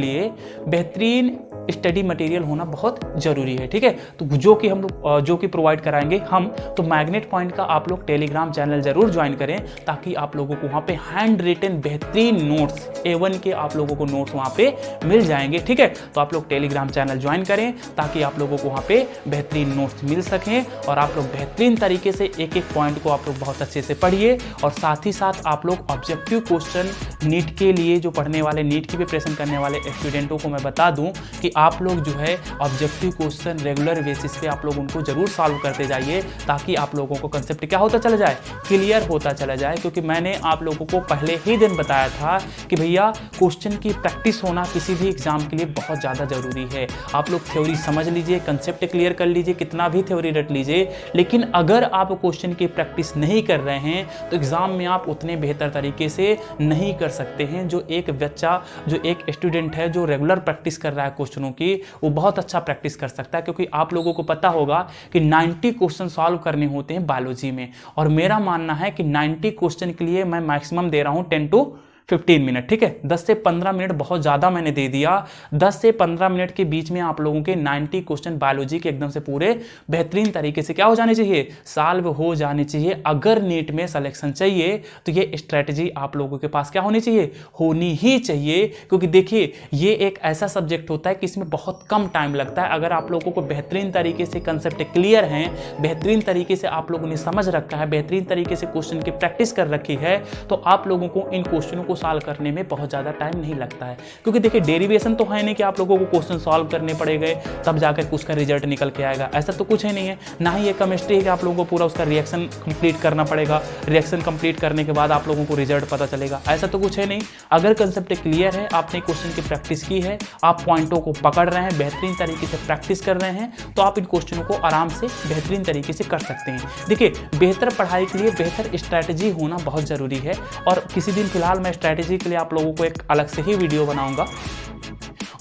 लिए बेहतरीन study material होना बहुत जरूरी है। ठीक है, तो जो कि हम लोग जो कि प्रोवाइड कराएंगे हम, तो मैग्नेट पॉइंट का आप लोग टेलीग्राम चैनल जरूर ज्वाइन करें ताकि आप लोगों को वहाँ पे हैंड रिटन बेहतरीन नोट्स A1 के आप लोगों को नोट्स वहाँ पे मिल जाएंगे। ठीक है, तो आप लोग टेलीग्राम चैनल ज्वाइन करें ताकि आप लोगों को वहाँ पे बेहतरीन नोट्स मिल सकें और आप लोग बेहतरीन तरीके से एक एक पॉइंट को आप लोग बहुत अच्छे से पढ़िए। और साथ ही साथ आप लोग ऑब्जेक्टिव क्वेश्चन नीट के लिए जो पढ़ने वाले, नीट की प्रिपरेशन करने वाले स्टूडेंटों को मैं बता दूं कि आप लोग जो है ऑब्जेक्टिव क्वेश्चन रेगुलर बेसिस पे आप लोग उनको जरूर सॉल्व करते जाइए ताकि आप लोगों को कंसेप्ट क्या होता चला जाए, क्लियर होता चला जाए। क्योंकि मैंने आप लोगों को पहले ही दिन बताया था कि भैया क्वेश्चन की प्रैक्टिस होना किसी भी एग्जाम के लिए बहुत ज़्यादा जरूरी है। आप लोग थ्योरी समझ लीजिए, कंसेप्ट क्लियर कर लीजिए, कितना भी थ्योरी रट लीजिए, लेकिन अगर आप क्वेश्चन की प्रैक्टिस नहीं कर रहे हैं तो एग्जाम में आप उतने बेहतर तरीके से नहीं कर सकते हैं। जो एक बच्चा, जो एक स्टूडेंट है जो रेगुलर प्रैक्टिस कर रहा है क्वेश्चनों की, वो बहुत अच्छा प्रैक्टिस कर सकता है। क्योंकि आप लोगों को पता होगा कि 90 क्वेश्चन सॉल्व करने होते हैं बायोलॉजी में, और मेरा मानना है कि 90 क्वेश्चन के लिए मैं मैक्सिमम दे रहा हूं 10 to 15 मिनट। ठीक है, 10 से 15 मिनट बहुत ज़्यादा मैंने दे दिया। 10 से 15 मिनट के बीच में आप लोगों के 90 क्वेश्चन बायोलॉजी के एकदम से पूरे बेहतरीन तरीके से क्या हो जाने चाहिए, सॉल्व हो जाने चाहिए। अगर नीट में सिलेक्शन चाहिए तो ये स्ट्रैटेजी आप लोगों के पास क्या होनी चाहिए, होनी ही चाहिए। क्योंकि देखिए ये एक ऐसा सब्जेक्ट होता है कि इसमें बहुत कम टाइम लगता है। अगर आप लोगों को बेहतरीन तरीके से कंसेप्ट क्लियर हैं, बेहतरीन तरीके से आप लोगों ने समझ रखा है, बेहतरीन तरीके से क्वेश्चन की प्रैक्टिस कर रखी है, तो आप लोगों को इन क्वेश्चनों को सॉल्व करने में बहुत ज़्यादा टाइम नहीं लगता है। क्योंकि देखिए डेरिवेशन तो है नहीं कि आप लोगों को क्वेश्चन सॉल्व करने पड़ेंगे तब जाकर उसका रिजल्ट निकल के आएगा, ऐसा तो कुछ है नहीं है। ना ही ये केमिस्ट्री है कि आप लोगों को पूरा उसका रिएक्शन कंप्लीट करना पड़ेगा, रिएक्शन कंप्लीट करने के बाद आप लोगों को रिजल्ट पता चलेगा, ऐसा तो कुछ है नहीं। अगर कंसेप्ट क्लियर है, आपने क्वेश्चन की प्रैक्टिस की है, आप पॉइंटों को पकड़ रहे हैं, बेहतरीन तरीके से प्रैक्टिस कर रहे हैं, तो आप इन क्वेश्चनों को आराम से बेहतरीन तरीके से कर सकते हैं। देखिए बेहतर पढ़ाई के लिए बेहतर स्ट्रैटेजी होना बहुत ज़रूरी है, और किसी दिन फिलहाल मैं स्ट्रैटेजी के लिए आप लोगों को एक अलग से ही वीडियो बनाऊंगा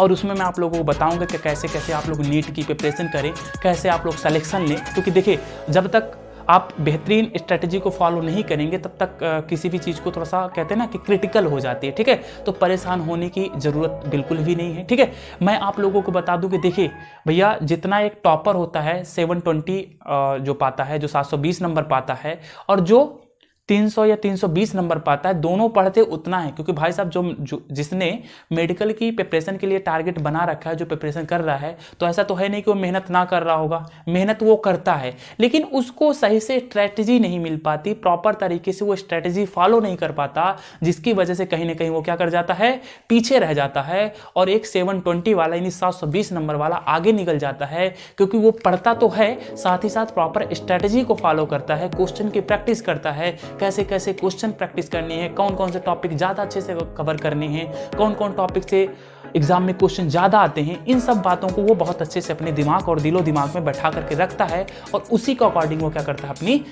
और उसमें मैं आप लोगों को बताऊंगा कि कैसे कैसे आप लोग नीट की प्रिपरेशन करें, कैसे आप लोग सिलेक्शन लें। क्योंकि देखिए जब तक आप बेहतरीन स्ट्रेटजी को फॉलो नहीं करेंगे तब तक किसी भी चीज़ को थोड़ा सा कहते हैं ना कि क्रिटिकल हो जाती है। ठीक है, तो परेशान होने की ज़रूरत बिल्कुल भी नहीं है। ठीक है, मैं आप लोगों को बता दूं कि देखिए भैया जितना एक टॉपर होता है 720 जो पाता है, जो 720 नंबर पाता है, और जो 300 या 320 नंबर पाता है, दोनों पढ़ते उतना है। क्योंकि भाई साहब जो जिसने मेडिकल की प्रिपरेशन के लिए टारगेट बना रखा है, जो प्रिपरेशन कर रहा है, तो ऐसा तो है नहीं कि वो मेहनत ना कर रहा होगा, मेहनत वो करता है, लेकिन उसको सही से स्ट्रैटेजी नहीं मिल पाती, प्रॉपर तरीके से वो स्ट्रैटेजी फॉलो नहीं कर पाता, जिसकी वजह से कहीं ना कहीं वो क्या कर जाता है, पीछे रह जाता है, और एक 720 वाला यानी 720 नंबर वाला आगे निकल जाता है। क्योंकि वो पढ़ता तो है, साथ ही साथ प्रॉपर स्ट्रैटेजी को फॉलो करता है, क्वेश्चन की प्रैक्टिस करता है, कैसे कैसे क्वेश्चन प्रैक्टिस करनी है, कौन कौन से टॉपिक ज़्यादा अच्छे से कवर करने हैं, कौन कौन टॉपिक से एग्जाम में क्वेश्चन ज़्यादा आते हैं, इन सब बातों को वो बहुत अच्छे से अपने दिमाग और दिलो दिमाग में बैठा करके रखता है, और उसी के अकॉर्डिंग वो क्या करता है, अपनी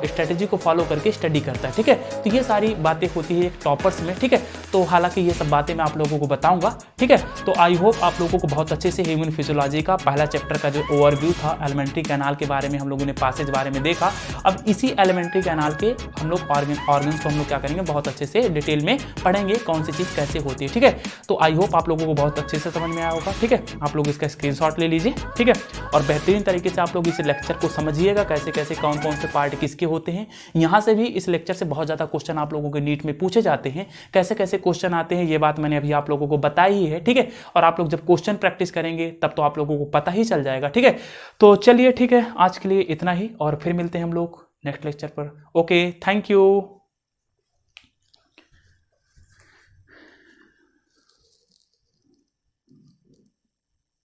स्ट्रेटेजी को फॉलो करके स्टडी करता है। ठीक है, तो ये सारी बातें होती है एक टॉपर्स में। ठीक है, तो हालांकि ये सब बातें मैं आप लोगों को बताऊंगा। ठीक है, तो आई होप आप लोगों को बहुत अच्छे से ह्यूमन फिजियोलॉजी का पहला चैप्टर का जो ओवरव्यू था, एलिमेंट्री कैनाल के बारे में हम लोगों ने पासेज बारे में देखा। अब इसी एलिमेंट्री कैनाल के हम लोग ऑर्गन्स को हम लोग क्या करेंगे, बहुत अच्छे से डिटेल में पढ़ेंगे, कौन सी चीज़ कैसे होती है। ठीक है, तो आई होप आप लोगों को बहुत अच्छे से समझ में आया होगा। ठीक है, आप लोग इसका स्क्रीनशॉट ले लीजिए। ठीक है, और बेहतरीन तरीके से आप लोग इस लेक्चर को समझिएगा, कैसे कैसे कौन कौन से पार्ट किसके होते हैं। यहाँ से भी इस लेक्चर से बहुत ज़्यादा क्वेश्चन आप लोगों के नीट में पूछे जाते हैं, कैसे कैसे क्वेश्चन आते हैं, ये बात मैंने अभी आप लोगों को बताई ही है। ठीक है, और आप लोग जब क्वेश्चन प्रैक्टिस करेंगे तब तो आप लोगों को पता ही चल जाएगा। ठीक है, तो चलिए ठीक है, आज के लिए इतना ही, और फिर मिलते हैं हम लोग नेक्स्ट लेक्चर पर। Okay, thank you.